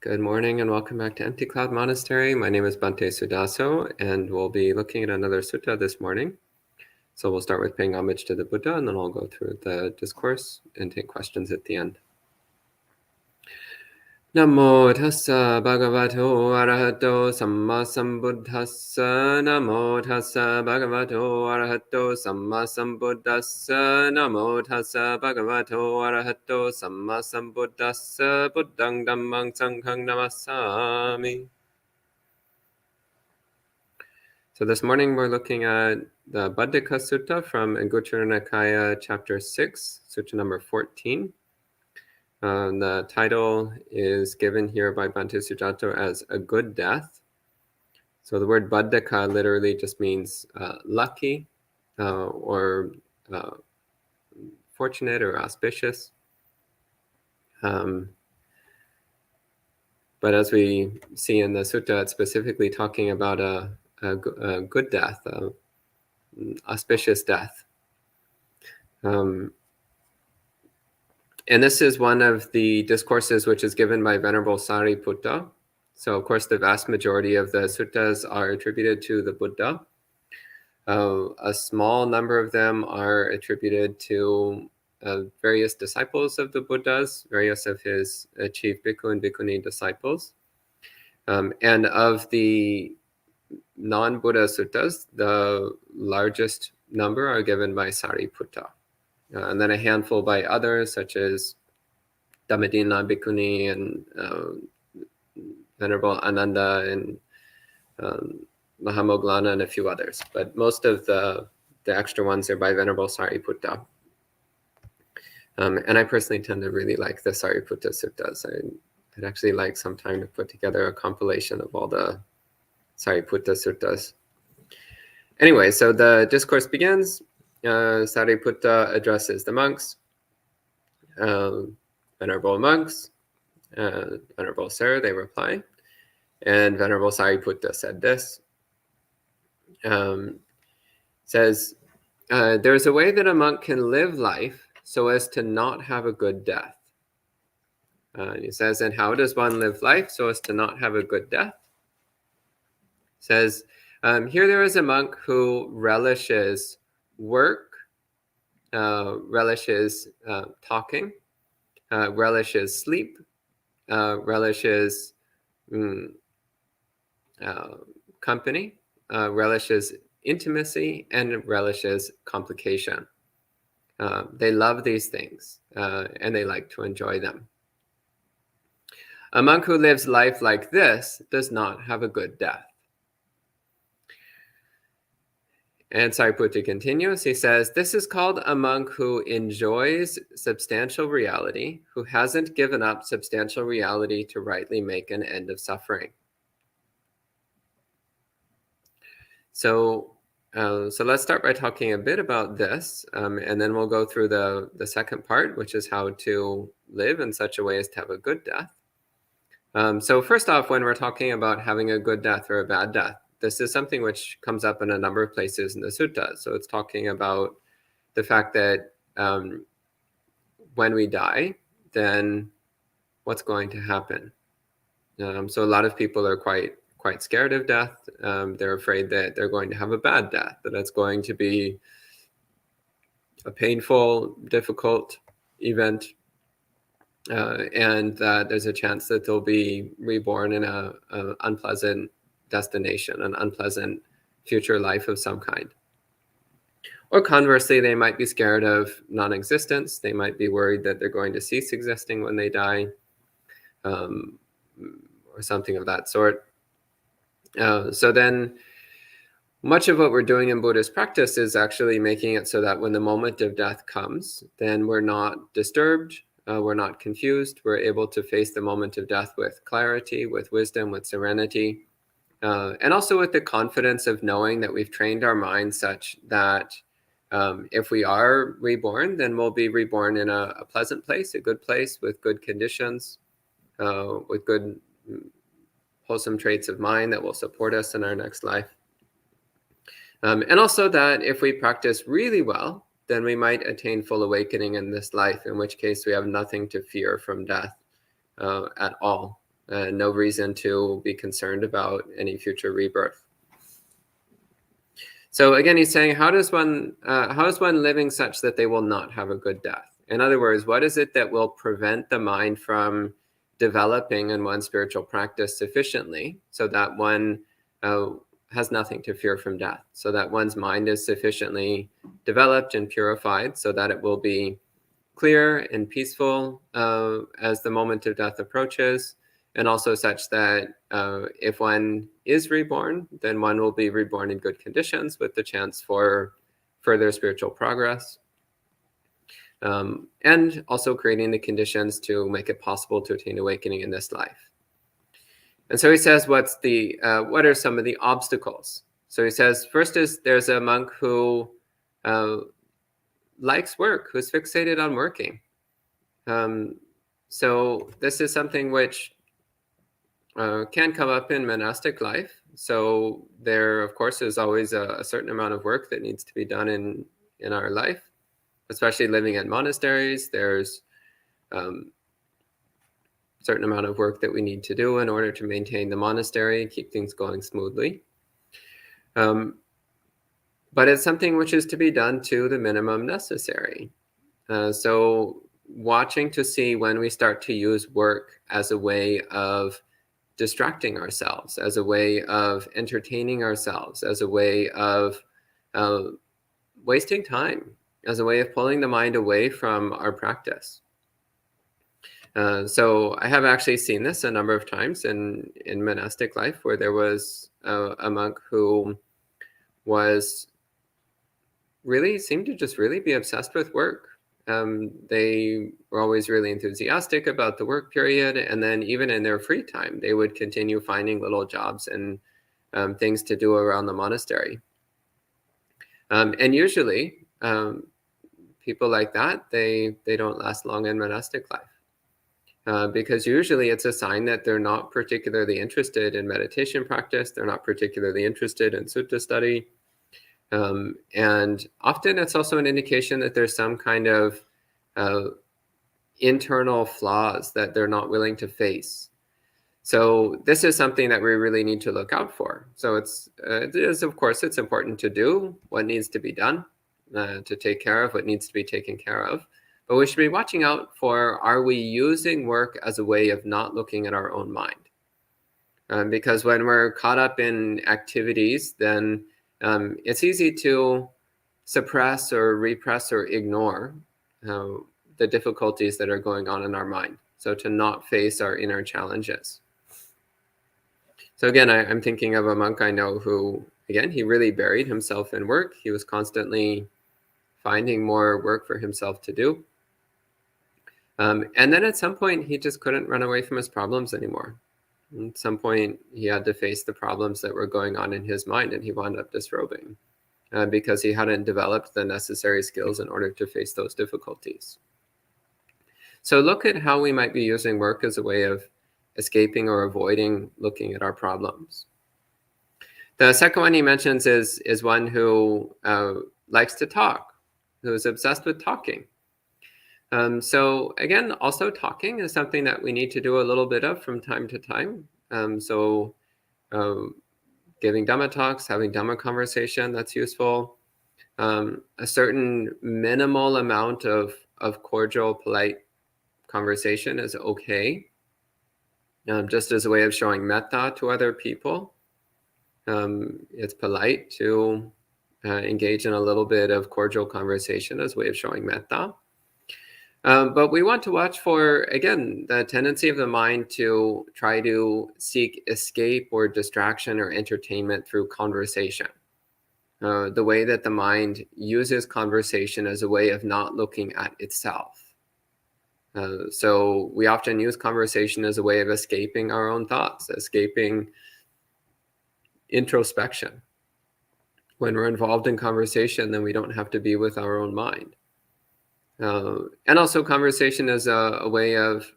Good morning and welcome back to Empty Cloud Monastery. My name is Bhante Suddhāso and we'll be looking at another sutta this morning. So we'll start with paying homage to the Buddha and then I'll go through the discourse and take questions at the end. Namo tassa bhagavato arahato samma sambuddhassa. Namo tassa bhagavato arahato samma sambuddhassa. Namo tassa bhagavato arahato samma sambuddhassa. Buddhang dhammang sanghang namassami. So this morning we're looking at the Bhaddaka Sutta from Anguttara Nikaya chapter 6, sutta number 14. The title is given here by Bhante Suddhāso as a good death. So the word Bhaddaka literally just means lucky or fortunate or auspicious. But as we see in the sutta, it's specifically talking about a good death, auspicious death. And this is one of the discourses which is given by Venerable Sariputta. So, of course, the vast majority of the suttas are attributed to the Buddha. A small number of them are attributed to various disciples of the Buddhas, various of his chief bhikkhu and bhikkhuni disciples. And of the non-Buddha suttas, the largest number are given by Sariputta. And then a handful by others, such as Dhammadina Bhikkhuni and Venerable Ananda and Mahamoggallana and a few others. But most of the extra ones are by Venerable Sariputta. And I personally tend to really like the Sariputta suttas. I'd actually like sometime to put together a compilation of all the Sariputta suttas. Anyway, so the discourse begins. Sariputta addresses the monks. Venerable monks, Venerable Sir, they reply. And Venerable Sariputta said this. Says, there's a way that a monk can live life so as to not have a good death. He says, and how does one live life so as to not have a good death? Says, here there is a monk who relishes work, relishes talking, relishes sleep, relishes company, relishes intimacy, and relishes complication. They love these things and they like to enjoy them. A monk who lives life like this does not have a good death. And Sariputta continues, he says, this is called a monk who enjoys substantial reality, who hasn't given up substantial reality to rightly make an end of suffering. So let's start by talking a bit about this, and then we'll go through the second part, which is how to live in such a way as to have a good death. So first off, when we're talking about having a good death or a bad death, this is something which comes up in a number of places in the sutta. So it's talking about the fact that when we die, then what's going to happen? So a lot of people are quite scared of death. They're afraid that they're going to have a bad death, that it's going to be a painful, difficult event, and that there's a chance that they'll be reborn in an unpleasant destination, an unpleasant future life of some kind. Or conversely, they might be scared of non-existence. They might be worried that they're going to cease existing when they die, or something of that sort. So then much of what we're doing in Buddhist practice is actually making it so that when the moment of death comes, then we're not disturbed, we're not confused, we're able to face the moment of death with clarity, with wisdom, with serenity. And also with the confidence of knowing that we've trained our mind such that if we are reborn, then we'll be reborn in a pleasant place, a good place with good conditions, with good wholesome traits of mind that will support us in our next life. And also that if we practice really well, then we might attain full awakening in this life, in which case we have nothing to fear from death at all. no reason to be concerned about any future rebirth. So again, he's saying, how is one living such that they will not have a good death? In other words, what is it that will prevent the mind from developing in one's spiritual practice sufficiently so that one has nothing to fear from death, so that one's mind is sufficiently developed and purified so that it will be clear and peaceful as the moment of death approaches, and also such that if one is reborn, then one will be reborn in good conditions with the chance for further spiritual progress, and also creating the conditions to make it possible to attain awakening in this life. And so he says, what are some of the obstacles? So he says, first is there's a monk who likes work, who's fixated on working. So this is something which can come up in monastic life. So there, of course, is always a certain amount of work that needs to be done in our life, especially living in monasteries. There's certain amount of work that we need to do in order to maintain the monastery and keep things going smoothly. But it's something which is to be done to the minimum necessary. So watching to see when we start to use work as a way of distracting ourselves, as a way of entertaining ourselves, as a way of wasting time, as a way of pulling the mind away from our practice. So I have actually seen this a number of times in monastic life, where there was a monk who seemed to just really be obsessed with work. They were always really enthusiastic about the work period, and then even in their free time, they would continue finding little jobs and things to do around the monastery. And usually, people like that, they don't last long in monastic life. Because usually it's a sign that they're not particularly interested in meditation practice. They're not particularly interested in sutta study. And often it's also an indication that there's some kind of internal flaws that they're not willing to face. So this is something that we really need to look out for. So it is, of course, it's important to do what needs to be done, to take care of what needs to be taken care of. But we should be watching out for, are we using work as a way of not looking at our own mind? Because when we're caught up in activities, then it's easy to suppress or repress or ignore the difficulties that are going on in our mind. So to not face our inner challenges. So again, I'm thinking of a monk I know who, again, he really buried himself in work. He was constantly finding more work for himself to do. And then at some point, he just couldn't run away from his problems anymore. At some point, he had to face the problems that were going on in his mind, and he wound up disrobing because he hadn't developed the necessary skills in order to face those difficulties. So look at how we might be using work as a way of escaping or avoiding looking at our problems. The second one he mentions is one who likes to talk, who is obsessed with talking. So again, also talking is something that we need to do a little bit of from time to time. Giving Dhamma talks, having Dhamma conversation, that's useful. A certain minimal amount of cordial, polite conversation is okay. Just as a way of showing metta to other people. It's polite to engage in a little bit of cordial conversation as a way of showing metta. But we want to watch for, again, the tendency of the mind to try to seek escape or distraction or entertainment through conversation. The way that the mind uses conversation as a way of not looking at itself. So we often use conversation as a way of escaping our own thoughts, escaping introspection. When we're involved in conversation, then we don't have to be with our own mind. And also conversation is a way of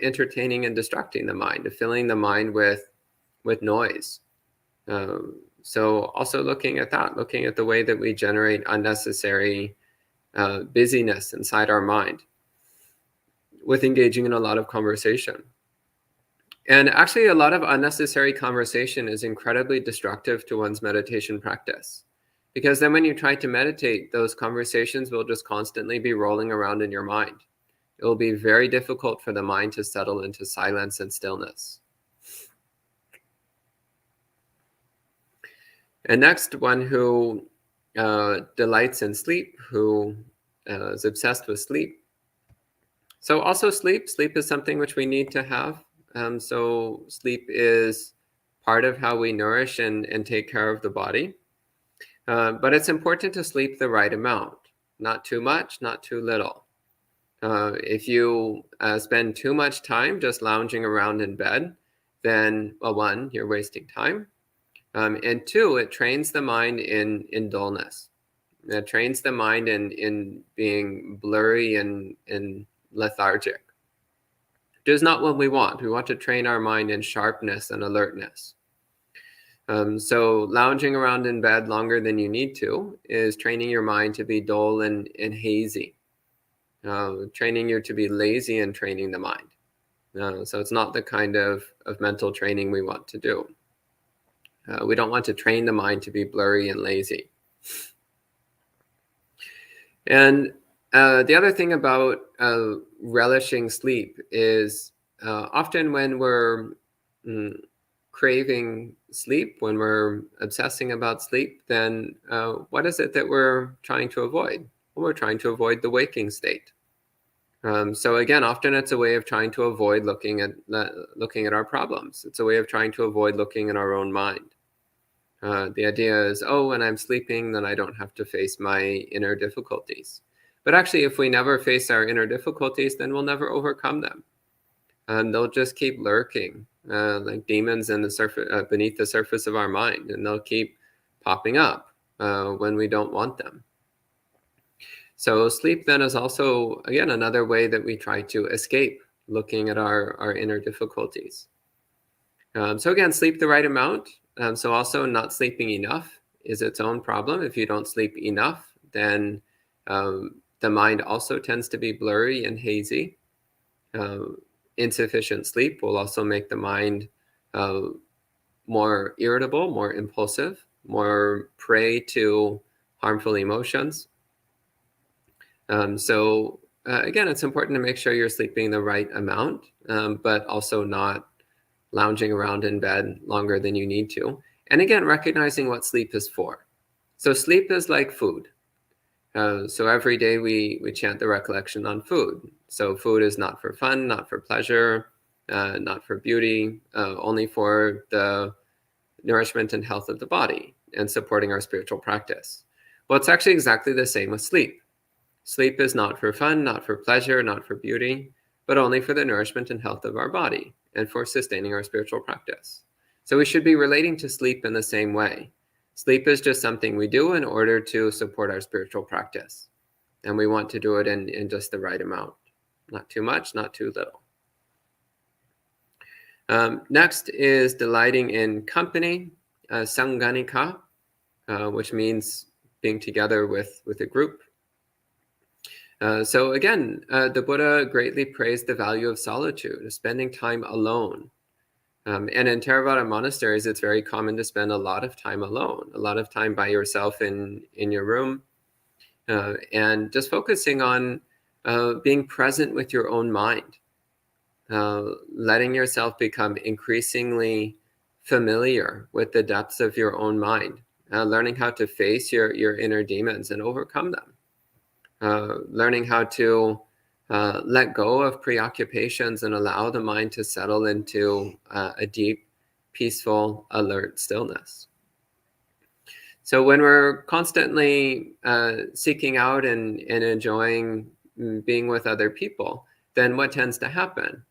entertaining and distracting the mind, of filling the mind with noise. So also looking at that, looking at the way that we generate unnecessary busyness inside our mind with engaging in a lot of conversation. And actually, a lot of unnecessary conversation is incredibly destructive to one's meditation practice. Because then when you try to meditate, those conversations will just constantly be rolling around in your mind. It will be very difficult for the mind to settle into silence and stillness. And next, one who delights in sleep, who is obsessed with sleep. So also sleep is something which we need to have. So sleep is part of how we nourish and take care of the body. But it's important to sleep the right amount, not too much, not too little. If you spend too much time just lounging around in bed, then, well, one, you're wasting time. And two, it trains the mind in dullness. It trains the mind in being blurry and lethargic. It is not what we want. We want to train our mind in sharpness and alertness. So lounging around in bed longer than you need to is training your mind to be dull and hazy. Training you to be lazy and training the mind. So it's not the kind of mental training we want to do. We don't want to train the mind to be blurry and lazy. And the other thing about relishing sleep is often when we're craving sleep, when we're obsessing about sleep, then what is it that we're trying to avoid? Well, we're trying to avoid the waking state. So again, often it's a way of trying to avoid looking at our problems. It's a way of trying to avoid looking at our own mind. The idea is, oh, when I'm sleeping, then I don't have to face my inner difficulties. But actually, if we never face our inner difficulties, then we'll never overcome them. They'll just keep lurking, like demons in the surface, beneath the surface of our mind, and they'll keep popping up when we don't want them. So sleep then is also, again, another way that we try to escape looking at our inner difficulties. So again, sleep the right amount. So also not sleeping enough is its own problem. If you don't sleep enough, then the mind also tends to be blurry and hazy. Insufficient sleep will also make the mind more irritable, more impulsive, more prey to harmful emotions. So again, it's important to make sure you're sleeping the right amount, but also not lounging around in bed longer than you need to. And again, recognizing what sleep is for. So sleep is like food. So every day we chant the recollection on food. So food is not for fun, not for pleasure, not for beauty, only for the nourishment and health of the body and supporting our spiritual practice. Well, it's actually exactly the same with sleep. Sleep is not for fun, not for pleasure, not for beauty, but only for the nourishment and health of our body and for sustaining our spiritual practice. So we should be relating to sleep in the same way. Sleep is just something we do in order to support our spiritual practice. And we want to do it in just the right amount. Not too much, not too little. Next is delighting in company, sanganika, which means being together with a group. So again, the Buddha greatly praised the value of solitude, of spending time alone. And in Theravada monasteries, it's very common to spend a lot of time alone, a lot of time by yourself in your room, and just focusing on being present with your own mind, letting yourself become increasingly familiar with the depths of your own mind, learning how to face your inner demons and overcome them. Learning how to let go of preoccupations and allow the mind to settle into a deep, peaceful, alert stillness. So when we're constantly seeking out and enjoying being with other people, then what tends to happen?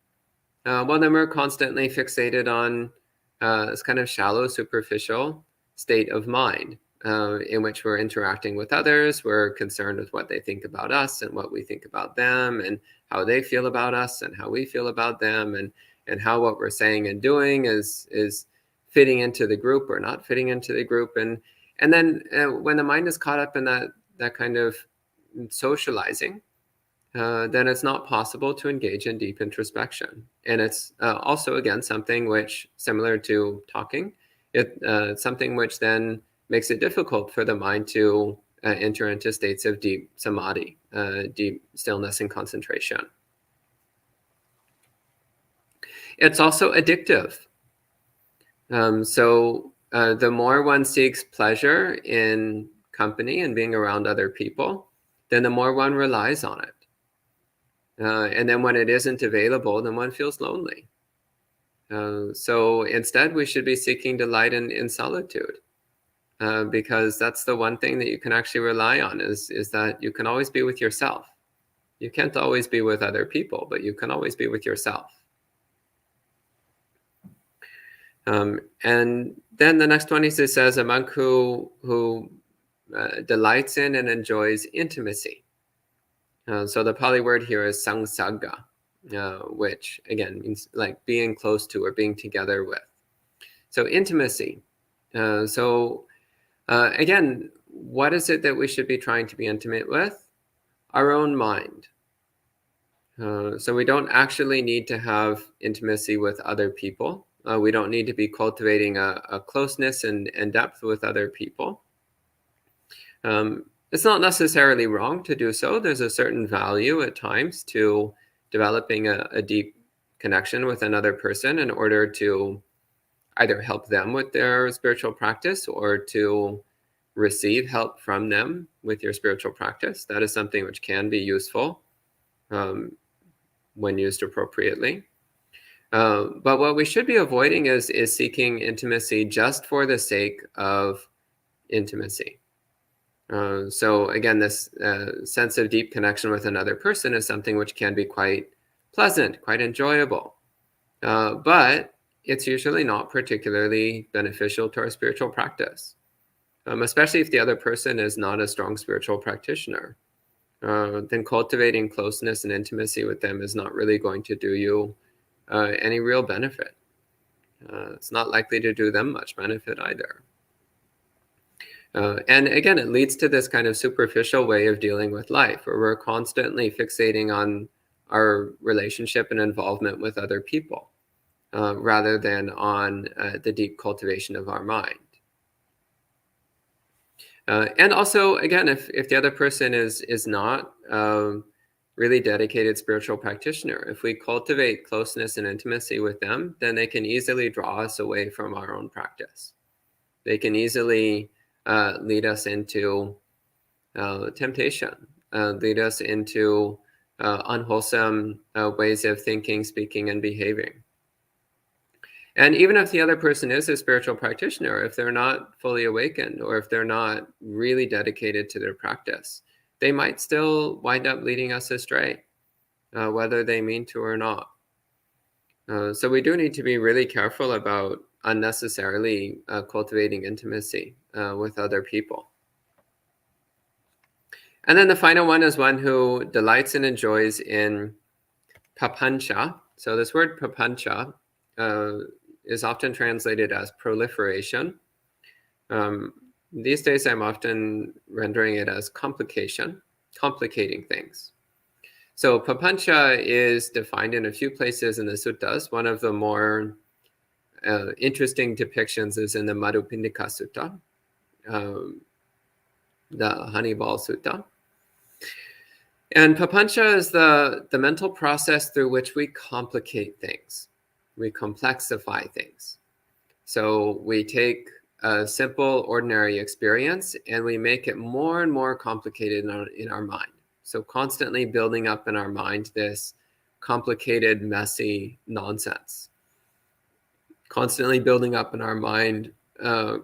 Well, then we're constantly fixated on this kind of shallow, superficial state of mind. In which we're interacting with others, we're concerned with what they think about us and what we think about them and how they feel about us and how we feel about them and how what we're saying and doing is fitting into the group or not fitting into the group. And then when the mind is caught up in that kind of socializing, then it's not possible to engage in deep introspection. And it's also, again, something which, similar to talking, it's something which then makes it difficult for the mind to enter into states of deep samadhi, deep stillness and concentration. It's also addictive. So the more one seeks pleasure in company and being around other people, then the more one relies on it. And then when it isn't available, then one feels lonely. So instead, we should be seeking delight in solitude, because that's the one thing that you can actually rely on, is that you can always be with yourself. You can't always be with other people, but you can always be with yourself. And then the next one is, it says, a monk who delights in and enjoys intimacy. So the Pali word here is sangsagga, which again means like being close to or being together with. So intimacy. Again, what is it that we should be trying to be intimate with? Our own mind. So we don't actually need to have intimacy with other people. We don't need to be cultivating a closeness and depth with other people. It's not necessarily wrong to do so. There's a certain value at times to developing a deep connection with another person in order to either help them with their spiritual practice or to receive help from them with your spiritual practice. That is something which can be useful when used appropriately. But what we should be avoiding is seeking intimacy just for the sake of intimacy. So again, this sense of deep connection with another person is something which can be quite pleasant, quite enjoyable. But it's usually not particularly beneficial to our spiritual practice, especially if the other person is not a strong spiritual practitioner. Then cultivating closeness and intimacy with them is not really going to do you any real benefit. It's not likely to do them much benefit either. And again, it leads to this kind of superficial way of dealing with life, where we're constantly fixating on our relationship and involvement with other people, rather than on the deep cultivation of our mind. And also, again, if the other person is not really dedicated spiritual practitioner, if we cultivate closeness and intimacy with them, then they can easily draw us away from our own practice. They can easily lead us into temptation, lead us into unwholesome ways of thinking, speaking, and behaving. And even if the other person is a spiritual practitioner, if they're not fully awakened, or if they're not really dedicated to their practice, they might still wind up leading us astray, whether they mean to or not. So we do need to be really careful about unnecessarily cultivating intimacy with other people. And then the final one is one who delights and enjoys in papancha. So this word papancha is often translated as proliferation. These days I'm often rendering it as complication, complicating things. So papancha is defined in a few places in the suttas. One of the more interesting depictions is in the Madhupindika Sutta, the Honeyball Sutta. And papancha is the mental process through which we complicate things. We complexify things. So we take a simple, ordinary experience and we make it more and more complicated in our mind. So constantly building up in our mind this complicated, messy nonsense. Constantly building up in our mind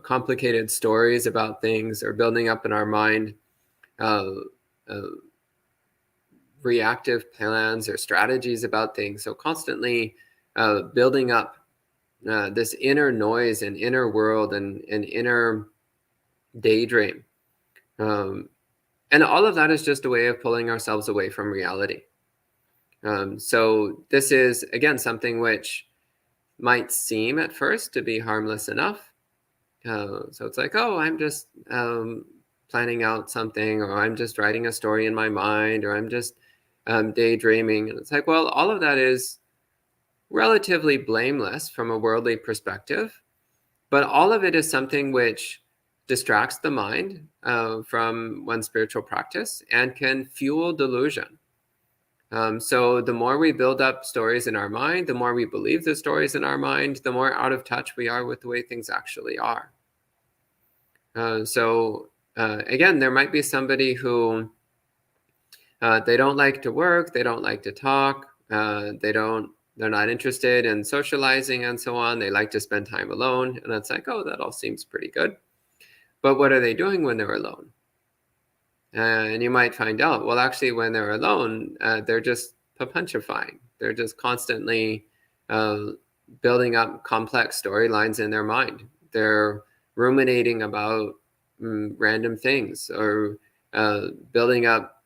complicated stories about things, or building up in our mind reactive plans or strategies about things. So constantly building up this inner noise and inner world and inner daydream. And all of that is just a way of pulling ourselves away from reality. So this is, again, something which might seem at first to be harmless enough. So it's like, oh, I'm just planning out something, or I'm just writing a story in my mind, or I'm just daydreaming. And it's like, well, all of that is relatively blameless from a worldly perspective, but all of it is something which distracts the mind from one's spiritual practice and can fuel delusion. So the more we build up stories in our mind, the more we believe the stories in our mind, the more out of touch we are with the way things actually are. Again, there might be somebody who they don't like to work, they don't like to talk, they're not interested in socializing and so on. They like to spend time alone. And it's like, oh, that all seems pretty good. But what are they doing when they're alone? And you might find out, well, actually, when they're alone, they're just papunchifying. They're just constantly building up complex storylines in their mind. They're ruminating about random things, or building up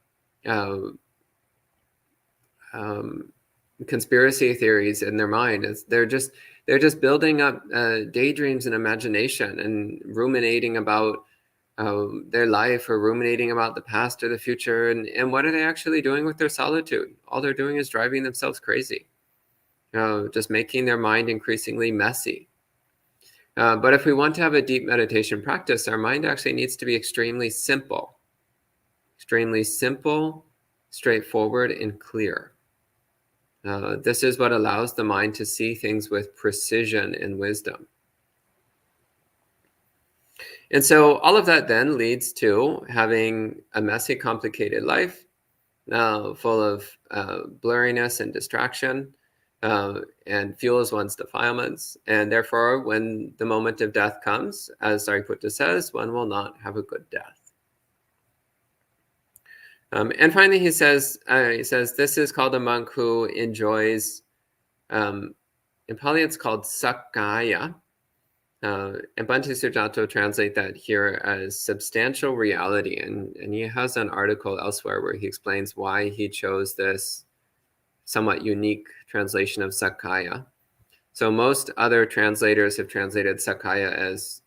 conspiracy theories in their mind. They're just building up daydreams and imagination and ruminating about their life, or ruminating about the past or the future. And what are they actually doing with their solitude? All they're doing is driving themselves crazy, just making their mind increasingly messy. But if we want to have a deep meditation practice, our mind actually needs to be extremely simple, straightforward, and clear. This is what allows the mind to see things with precision and wisdom. And so all of that then leads to having a messy, complicated life, full of blurriness and distraction, and fuels one's defilements. And therefore, when the moment of death comes, as Sariputta says, one will not have a good death. And finally, he says, this is called a monk who enjoys, in Pali it's called Sakaya. And Bhante Suddhāso translate that here as substantial reality. And he has an article elsewhere where he explains why he chose this somewhat unique translation of Sakaya. So most other translators have translated Sakaya as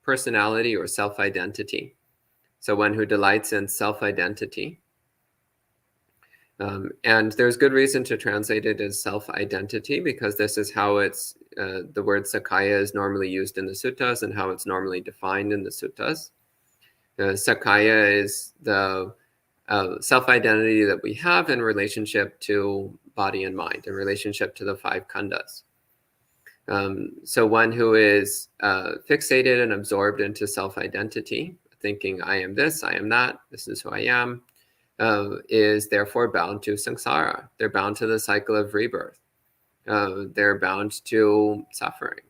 personality or self-identity. So one who delights in self-identity. And there's good reason to translate it as self-identity, because this is how it's the word Sakaya is normally used in the suttas and how it's normally defined in the suttas. Sakaya is the self-identity that we have in relationship to body and mind, in relationship to the five khandhas. So one who is fixated and absorbed into self-identity, thinking I am this, I am that, this is who I am, is therefore bound to samsara. They're bound to the cycle of rebirth. They're bound to suffering.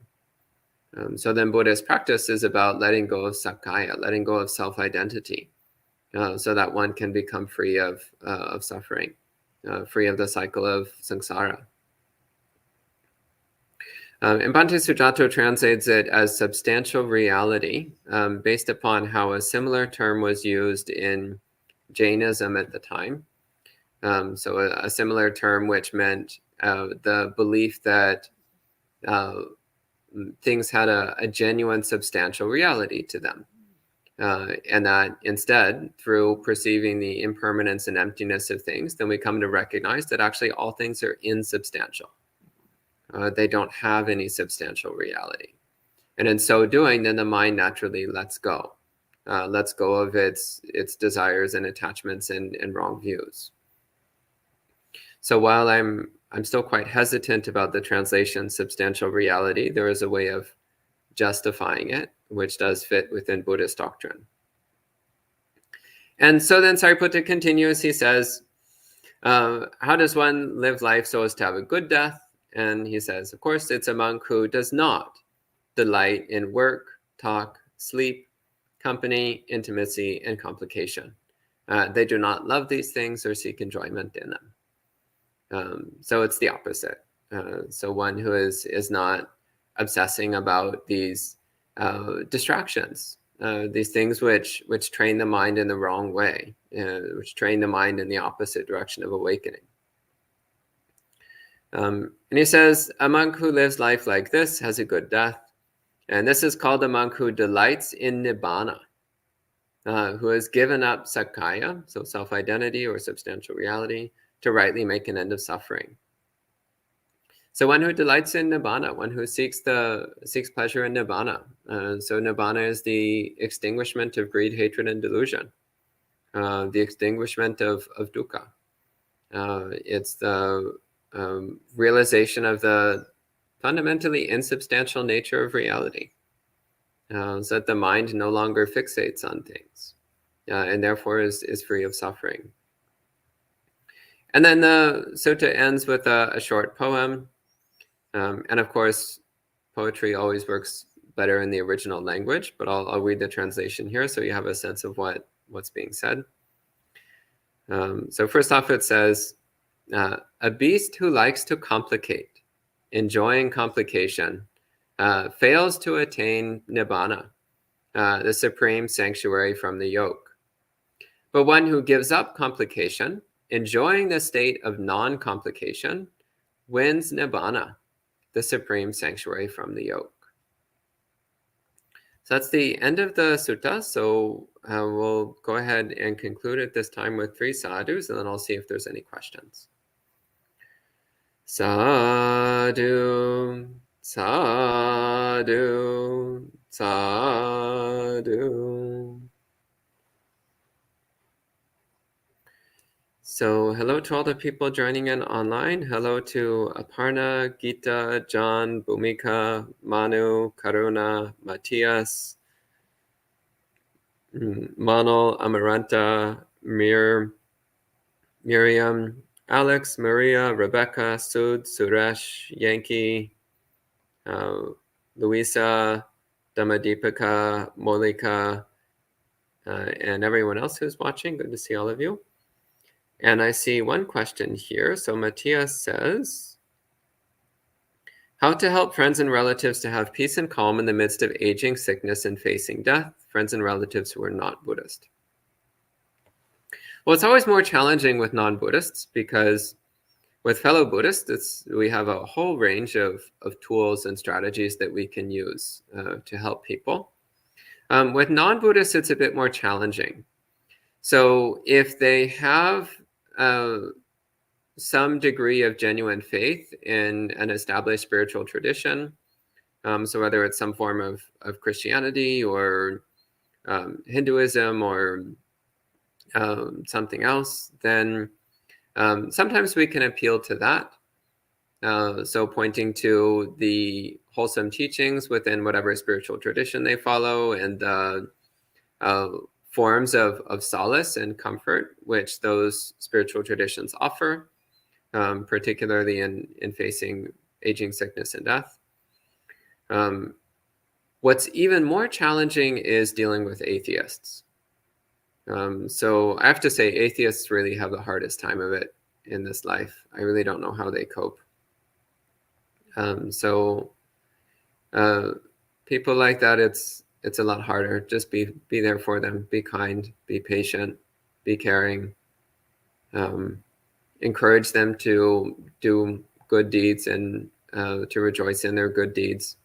So then Buddhist practice is about letting go of Sakaya, letting go of self-identity, so that one can become free of suffering, free of the cycle of samsara. And Bhante Suddhāso translates it as substantial reality, based upon how a similar term was used in Jainism at the time. So a similar term which meant the belief that things had a genuine substantial reality to them. And that instead, through perceiving the impermanence and emptiness of things, then we come to recognize that actually all things are insubstantial. They don't have any substantial reality. And in so doing, then the mind naturally lets go of its desires and attachments and wrong views. So while I'm still quite hesitant about the translation substantial reality, there is a way of justifying it, which does fit within Buddhist doctrine. And so then Sariputta continues, he says, how does one live life so as to have a good death? And he says, of course, it's a monk who does not delight in work, talk, sleep, company, intimacy, and complication. They do not love these things or seek enjoyment in them. So it's the opposite. So one who is not obsessing about these distractions, these things which train the mind in the wrong way, which train the mind in the opposite direction of awakening. And he says, a monk who lives life like this has a good death. And this is called a monk who delights in nibbana. who has given up Sakaya, so self-identity or substantial reality, to rightly make an end of suffering. So one who delights in Nibbana, one who seeks pleasure in Nibbana. So Nibbana is the extinguishment of greed, hatred, and delusion, the extinguishment of dukkha. It's the realization of the fundamentally insubstantial nature of reality, so that the mind no longer fixates on things, and therefore is free of suffering. And then the sutta ends with a short poem. And of course, poetry always works better in the original language, but I'll read the translation here so you have a sense of what's being said. So first off, it says, a beast who likes to complicate, enjoying complication, fails to attain nibbana, the supreme sanctuary from the yoke. But one who gives up complication, enjoying the state of non-complication, wins nibbana, the supreme sanctuary from the yoke. So that's the end of the sutta. So we'll go ahead and conclude at this time with 3 sadhus, and then I'll see if there's any questions. Sadhu, sadhu, sadhu. So hello to all the people joining in online. Hello to Aparna, Gita, John, Bhumika, Manu, Karuna, Matthias, Manal, Amaranta, Miriam, Alex, Maria, Rebecca, Sud, Suresh, Yankee, Luisa, Damadipika, Molika, and everyone else who's watching. Good to see all of you. And I see one question here. So Matthias says, how to help friends and relatives to have peace and calm in the midst of aging, sickness, and facing death, friends and relatives who are not Buddhist. Well, it's always more challenging with non-Buddhists because with fellow Buddhists, we have a whole range of tools and strategies that we can use to help people. With non-Buddhists, it's a bit more challenging. So if they have some degree of genuine faith in an established spiritual tradition, so whether it's some form of Christianity or Hinduism or something else, then sometimes we can appeal to that. So pointing to the wholesome teachings within whatever spiritual tradition they follow and the forms of solace and comfort which those spiritual traditions offer, particularly in facing aging, sickness, and death. What's even more challenging is dealing with atheists. So I have to say, atheists really have the hardest time of it in this life. I really don't know how they cope. People like that, it's a lot harder. Just be there for them. Be kind. Be patient. Be caring. Encourage them to do good deeds and to rejoice in their good deeds.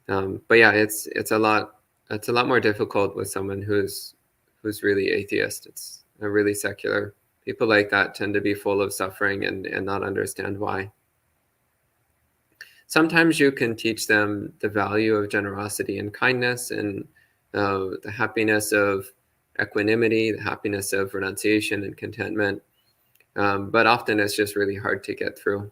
But yeah, it's a lot more difficult with someone who's really atheist. It's a really secular. People like that tend to be full of suffering and not understand why. Sometimes you can teach them the value of generosity and kindness and the happiness of equanimity, the happiness of renunciation and contentment. But often it's just really hard to get through.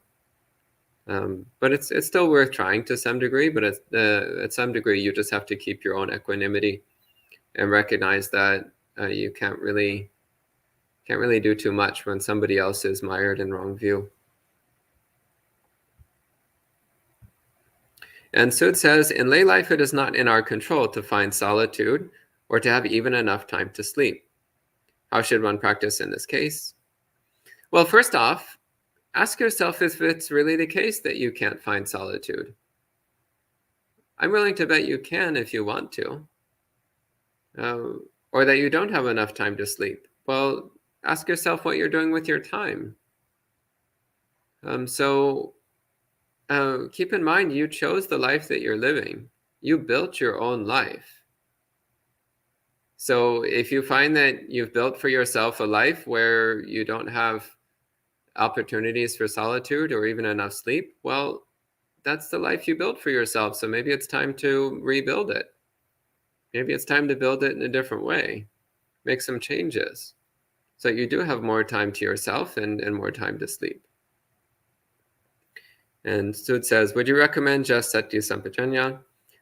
But it's still worth trying to some degree, but at some degree you just have to keep your own equanimity and recognize that you can't really do too much when somebody else is mired in wrong view. And Sud says, in lay life, it is not in our control to find solitude or to have even enough time to sleep. How should one practice in this case? Well, first off, ask yourself if it's really the case that you can't find solitude. I'm willing to bet you can if you want to, or that you don't have enough time to sleep. Well, ask yourself what you're doing with your time. Keep in mind, you chose the life that you're living. You built your own life. So if you find that you've built for yourself a life where you don't have opportunities for solitude or even enough sleep, well, that's the life you built for yourself. So maybe it's time to rebuild it. Maybe it's time to build it in a different way. Make some changes so you do have more time to yourself and more time to sleep. And Sud says, would you recommend just Sati Sampajanya?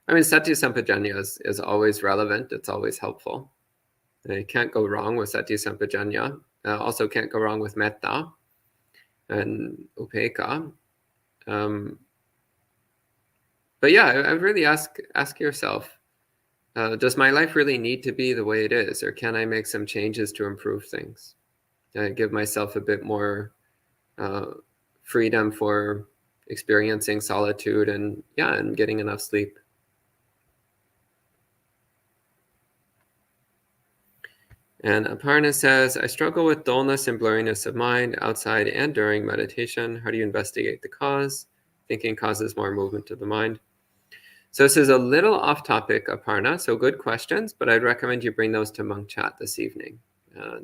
I mean, Sati Sampajanya is always relevant. It's always helpful. And you can't go wrong with Sati Sampajanya. Also can't go wrong with Metta and Upekkha. But yeah, I really ask yourself, does my life really need to be the way it is? Or can I make some changes to improve things? Give myself a bit more freedom for experiencing solitude and getting enough sleep. And Aparna says, I struggle with dullness and blurriness of mind outside and during meditation. How do you investigate the cause? Thinking causes more movement of the mind. So this is a little off topic, Aparna, so good questions, but I'd recommend you bring those to Monk Chat this evening.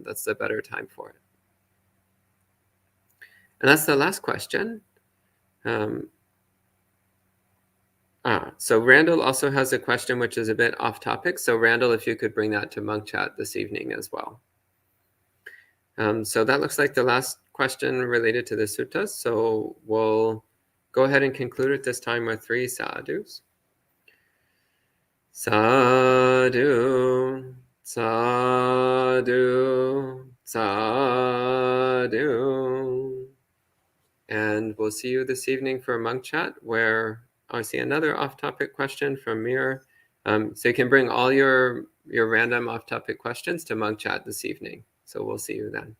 That's the better time for it. And that's the last question. So Randall also has a question which is a bit off topic. So Randall, if you could bring that to Monk Chat this evening as well. So that looks like the last question related to the suttas. So we'll go ahead and conclude at this time with 3 sadhus. Sadhu, sadhu, sadhu. And we'll see you this evening for Monk Chat, where I see another off-topic question from Mir. So you can bring all your random off-topic questions to Monk Chat this evening. So we'll see you then.